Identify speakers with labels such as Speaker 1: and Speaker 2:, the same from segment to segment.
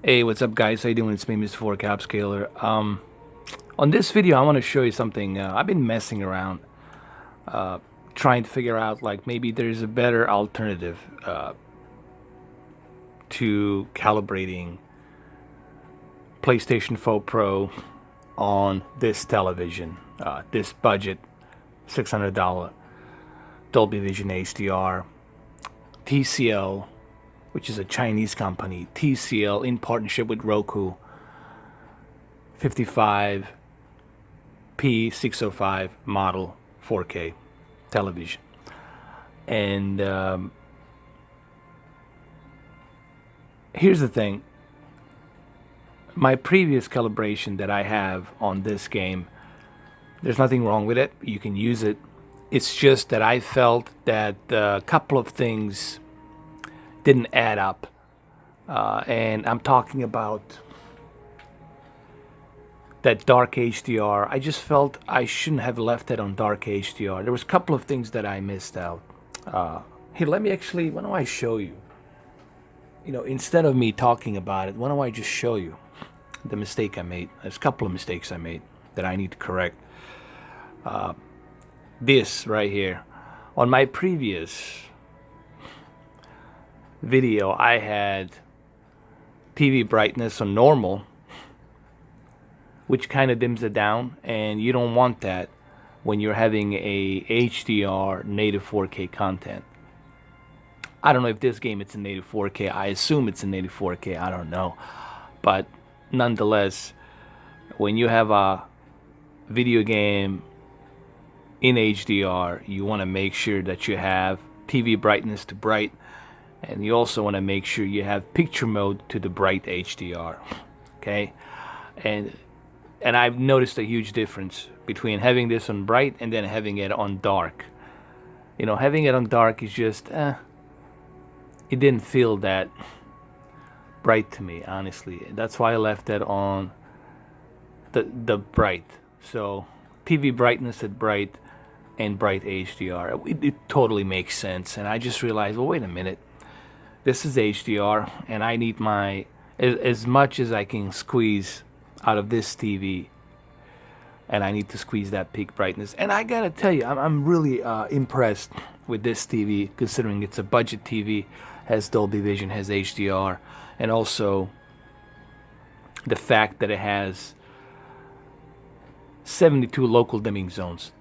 Speaker 1: Hey, what's up, guys? How you doing? It's me, Mr. 4 Capscaler. On this video, I want to show you something. I've been messing around, uh, trying to figure out like maybe there's a better alternative to calibrating PlayStation 4 Pro on this television, this budget $600 Dolby Vision HDR. TCL, which is a Chinese company, TCL in partnership with Roku, 55P605 model 4K television. And here's the thing. My previous calibration that I have on this game, there's nothing wrong with it. You can use it. It's just that I felt that a couple of things didn't add up. And I'm talking about that dark HDR. I just felt I shouldn't have left it on dark HDR. There was a couple of things that I missed out. Here, let me actually, why don't I show you? Instead of me talking about it, why don't I just show you the mistake I made? There's a couple of mistakes I made that I need to correct. This right here. On my previous video, I had TV brightness on normal, which kind of dims it down, and you don't want that when you're having a HDR native 4K content. I don't know if this game it's in native 4K. I assume it's in native 4K. I don't know. But nonetheless, when you have a video game in HDR, you want to make sure that you have TV brightness to bright, and you also want to make sure you have picture mode to the bright HDR. Okay? And I've noticed a huge difference between having this on bright and then having it on dark. Having it on dark is just, it didn't feel that bright to me, honestly. That's why I left it on the bright. So TV brightness at bright and bright HDR. It totally makes sense. And I just realized, well, wait a minute. This is HDR, and I need as much as I can squeeze out of this TV, and I need to squeeze that peak brightness. And I gotta tell you, I'm really impressed with this TV, considering it's a budget TV, has Dolby Vision, has HDR, and also the fact that it has 72 local dimming zones.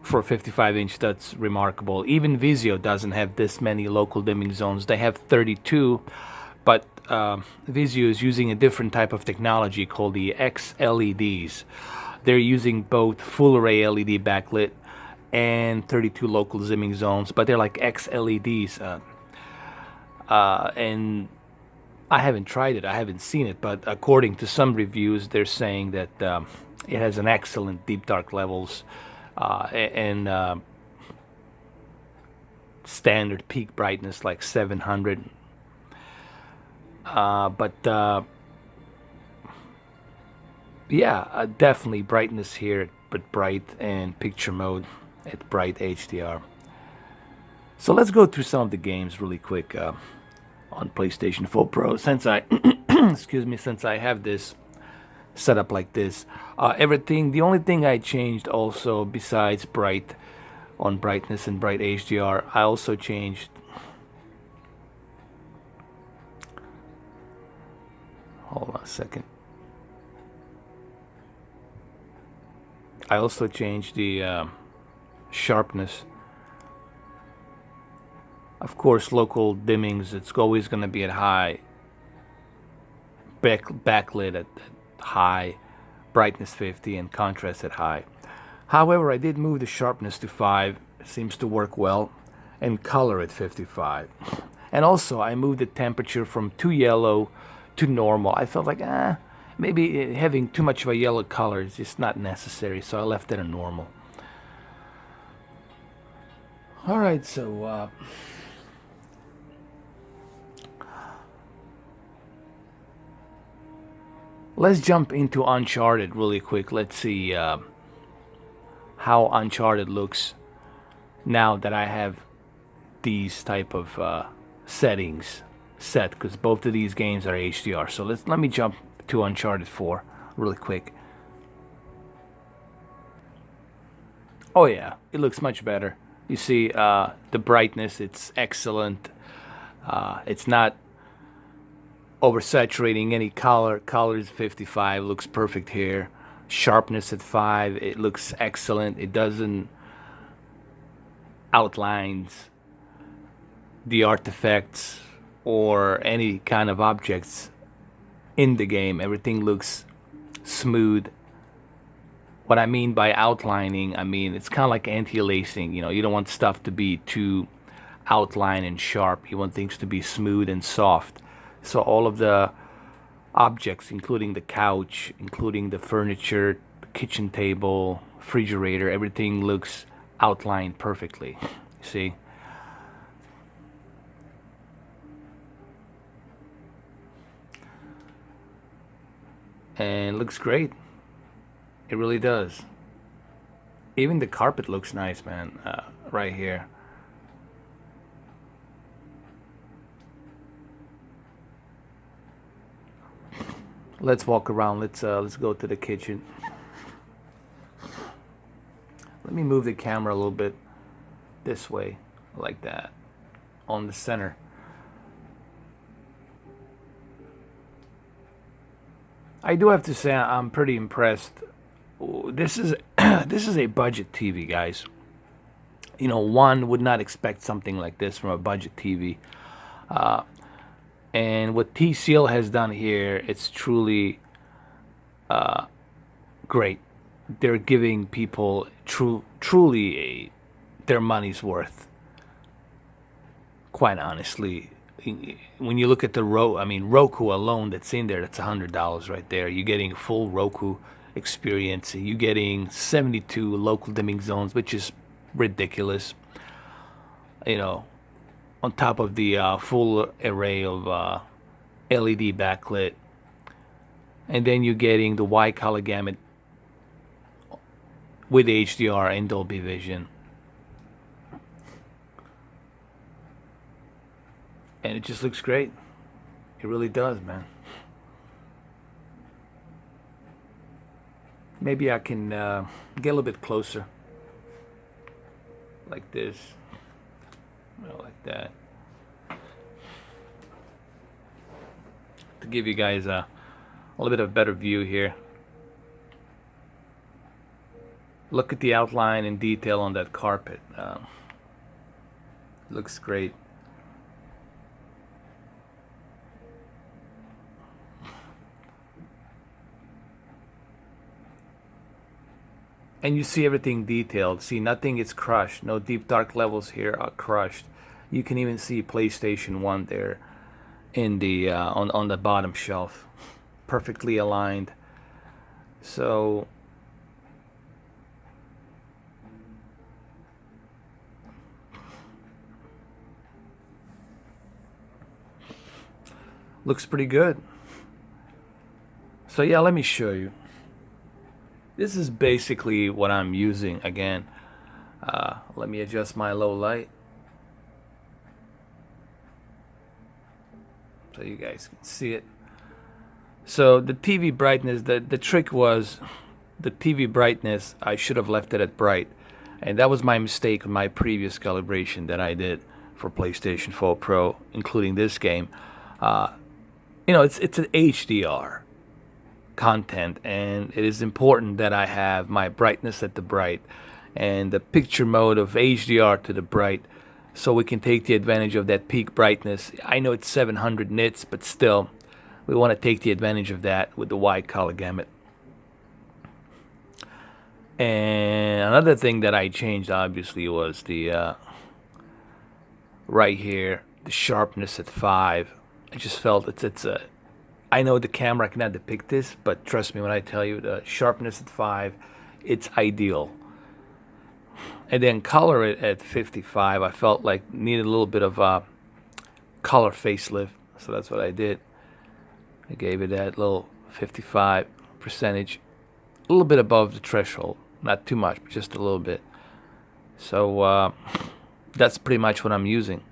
Speaker 1: For a 55-inch, that's remarkable. Even Vizio doesn't have this many local dimming zones. They have 32, but Vizio is using a different type of technology called the XLEDs. They're using both full array LED backlit and 32 local dimming zones, but they're like XLEDs. And I haven't tried it, I haven't seen it, but according to some reviews, they're saying that it has an excellent deep dark levels and standard peak brightness like 700. Yeah, definitely brightness here, but bright, and picture mode at bright HDR. So let's go through some of the games really quick on PlayStation 4 Pro. Since I, excuse me, since I have this set up like this, the only thing I changed also besides bright on brightness and bright HDR, I also changed. Hold on a second. I also changed the sharpness. Of course, local dimmings, it's always going to be at high. Backlit at high. Brightness 50 and contrast at high. However, I did move the sharpness to 5. It seems to work well. And color at 55. And also, I moved the temperature from too yellow to normal. I felt like, maybe having too much of a yellow color is just not necessary, so I left it at normal. Alright, so let's jump into Uncharted really quick. Let's see how Uncharted looks now that I have these type of settings set because both of these games are HDR. So let me jump to Uncharted 4 really quick. Oh yeah, it looks much better. You see the brightness, it's excellent. It's not oversaturating any color. Color is 55, looks perfect here. Sharpness at 5, it looks excellent. It doesn't outlines the artifacts or any kind of objects in the game. Everything looks smooth. What I mean by outlining, I mean it's kind of like anti-aliasing. You know, you don't want stuff to be too outlined and sharp. You want things to be smooth and soft. So all of the objects, including the couch, including the furniture, the kitchen table, refrigerator, everything looks outlined perfectly. See? And looks great. It really does. Even the carpet looks nice, man, right here. Let's walk around. Let's go to the kitchen. Let me move the camera a little bit this way, like that, on the center. I do have to say I'm pretty impressed. This is this is a budget TV, guys. You know, one would not expect something like this from a budget TV. And what TCL has done here, it's truly great. They're giving people truly their money's worth. Quite honestly, when you look at the Roku alone, that's in there, that's $100 right there. You're getting full Roku experience. You're getting 72 local dimming zones, which is ridiculous. You know, on top of the full array of LED backlit, and then you're getting the wide color gamut with HDR and Dolby Vision, and it just looks great. It really does, man. Maybe I can get a little bit closer, like this, like that, to give you guys a little bit of a better view here. Look at the outline and detail on that carpet. Looks great. And you see everything detailed. See, nothing is crushed. No deep dark levels here are crushed. You can even see PlayStation 1 there in the on the bottom shelf, perfectly aligned. So looks pretty good. So yeah, let me show you. This is basically what I'm using again. Let me adjust my low light so you guys can see it. So the TV brightness, the trick was the TV brightness, I should have left it at bright. And that was my mistake on my previous calibration that I did for PlayStation 4 Pro, including this game. You know, it's an HDR content, and it is important that I have my brightness at the bright and the picture mode of HDR to the bright, so we can take the advantage of that peak brightness. I know it's 700 nits, but still we want to take the advantage of that with the wide color gamut. And another thing that I changed obviously was the right here, the sharpness at 5. I just felt it's a, I know the camera cannot depict this, but trust me when I tell you, the sharpness at 5, it's ideal. And then color it at 55, I felt like needed a little bit of a color facelift, so that's what I did. I gave it that little 55 percentage, a little bit above the threshold, not too much, but just a little bit. So that's pretty much what I'm using.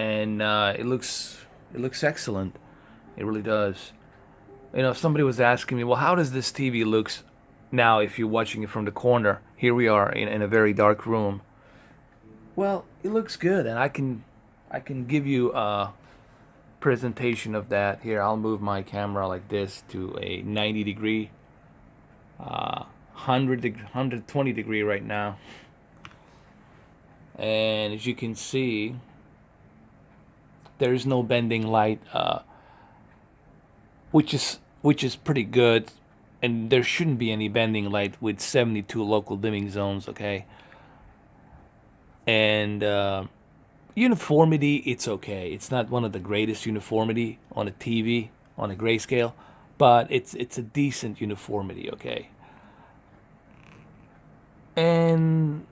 Speaker 1: and it looks excellent. It really does. You know, if somebody was asking me, well, how does this TV looks now if you're watching it from the corner? Here we are in a very dark room. Well, it looks good, and I can give you a presentation of that. Here, I'll move my camera like this to a 90 degree, 120 degree right now. And as you can see, there's no bending light, which is pretty good, and there shouldn't be any bending light with 72 local dimming zones. Okay, and uniformity, it's okay. It's not one of the greatest uniformity on a TV on a grayscale, but it's a decent uniformity. Okay, and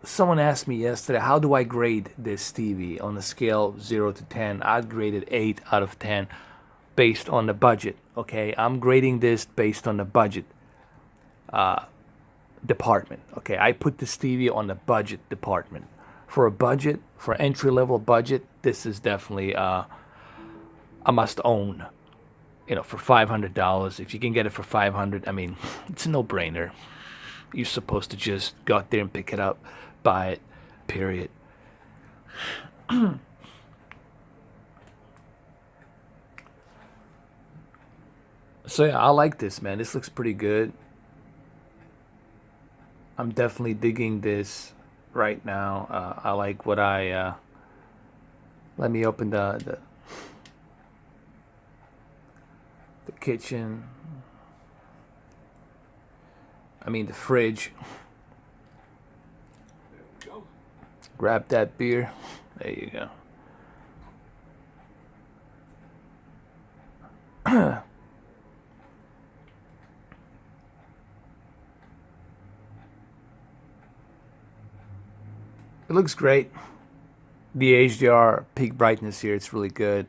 Speaker 1: someone asked me yesterday, how do I grade this TV on a scale 0 to 10? I'd grade it 8 out of 10 based on the budget. Okay, I'm grading this based on the budget department. Okay, I put this TV on the budget department. For a budget, for entry level budget, this is definitely a must own. You know, for $500, if you can get it for 500, I mean, it's a no brainer. You're supposed to just go out there and pick it up, buy it, period. So yeah, I like this, man. This looks pretty good. I'm definitely digging this right now. I like what let me open the kitchen. I mean the fridge. Grab that beer. There you go. It looks great. The HDR peak brightness here, it's really good.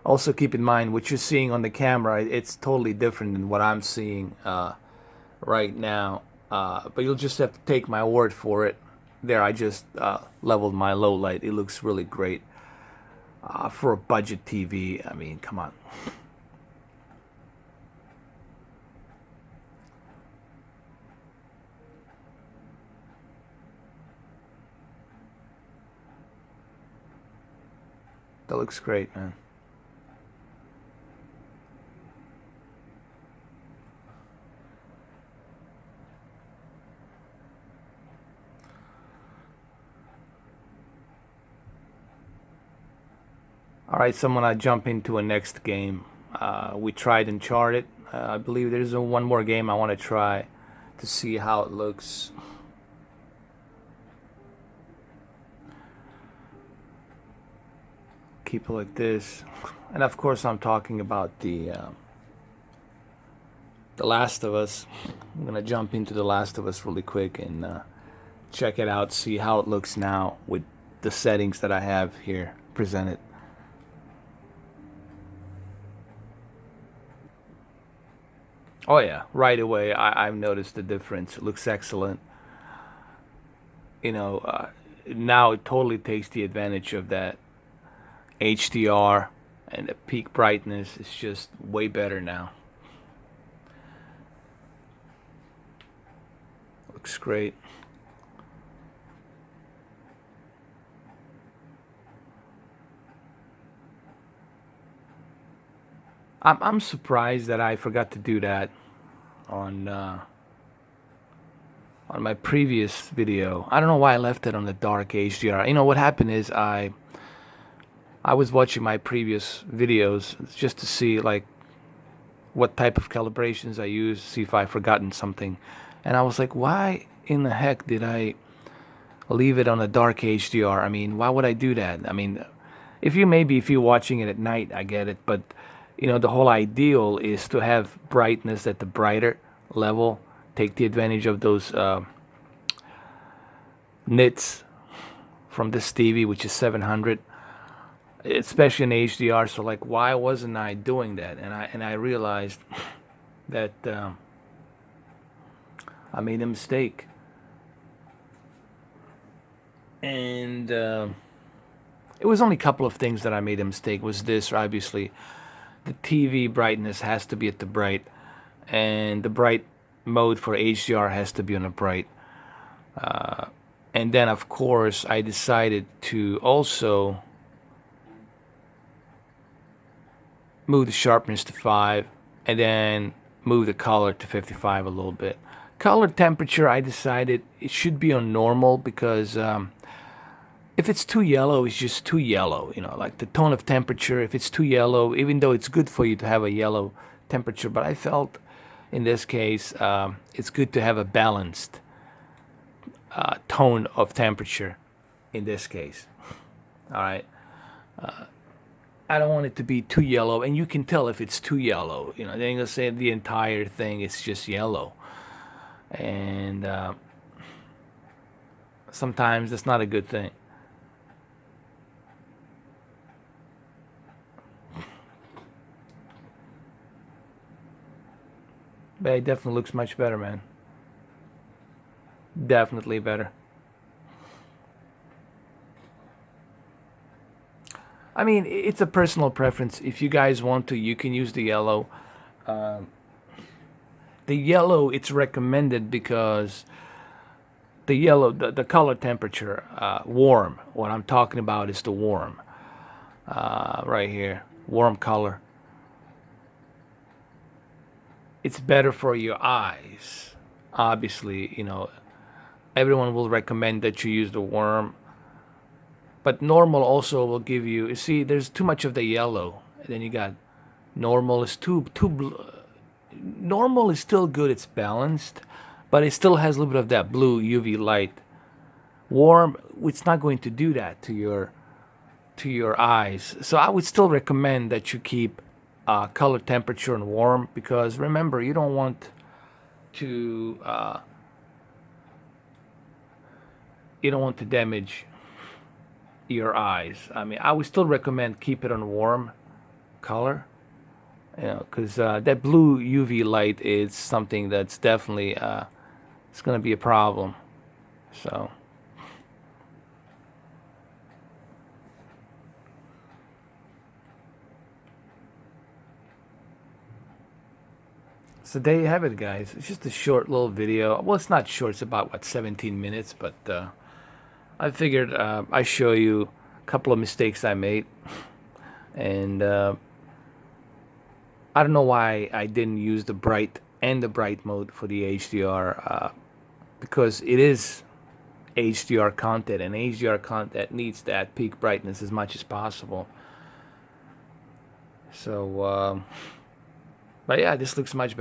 Speaker 1: Also keep in mind what you're seeing on the camera, it's totally different than what I'm seeing right now. But you'll just have to take my word for it. There, I just leveled my low light. It looks really great. For a budget TV, I mean, come on. That looks great, man. All right, so I'm gonna jump into a next game. We tried Uncharted. I believe there's one more game I want to try to see how it looks. Keep it like this, and of course I'm talking about the Last of Us. I'm gonna jump into the Last of Us really quick and check it out, see how it looks now with the settings that I have here presented. Oh yeah, right away I've noticed the difference. It looks excellent. You know, now it totally takes the advantage of that HDR, and the peak brightness is just way better now. Looks great. I'm surprised that I forgot to do that on on my previous video. I don't know why I left it on the dark HDR. You know what happened is I was watching my previous videos just to see like what type of calibrations I use, see if I've forgotten something. And I was like, why in the heck did I leave it on a dark HDR? I mean, why would I do that? I mean, if you're watching it at night, I get it, but you know, the whole ideal is to have brightness at the brighter level, take the advantage of those nits from this TV, which is 700, especially in HDR. So like, why wasn't I doing that? And I realized that I made a mistake. And It was only a couple of things that I made a mistake. Was this, obviously the TV brightness has to be at the bright, and the bright mode for HDR has to be on the bright. And then of course I decided to also move the sharpness to 5, and then move the color to 55 a little bit. Color temperature, I decided it should be on normal, because if it's too yellow, it's just too yellow. You know, like the tone of temperature, if it's too yellow, even though it's good for you to have a yellow temperature, but I felt in this case it's good to have a balanced tone of temperature in this case. All right. I don't want it to be too yellow, and you can tell if it's too yellow. You know, they're gonna say the entire thing is just yellow, and sometimes that's not a good thing. But it definitely looks much better, man. Definitely better. I mean, it's a personal preference. If you guys want to, you can use the yellow. Um, the yellow, it's recommended because the yellow, the color temperature, warm. What I'm talking about is the warm. Right here, warm color. It's better for your eyes. Obviously, you know, everyone will recommend that you use the warm, but normal also will give you. You see, there's too much of the yellow, and then you got normal is normal is still good. It's balanced, but it still has a little bit of that blue UV light. Warm, it's not going to do that to your eyes. So I would still recommend that you keep color temperature and warm, because remember, to you don't want to damage your eyes. I mean, I would still recommend keep it on warm color, you know, because that blue UV light is something that's definitely it's going to be a problem. So there you have it, guys. It's just a short little video. Well, it's not short. It's about, what, 17 minutes, but I figured I show you a couple of mistakes I made, and I don't know why I didn't use the bright and the bright mode for the HDR, because it is HDR content, and HDR content needs that peak brightness as much as possible. So, but yeah, this looks much better.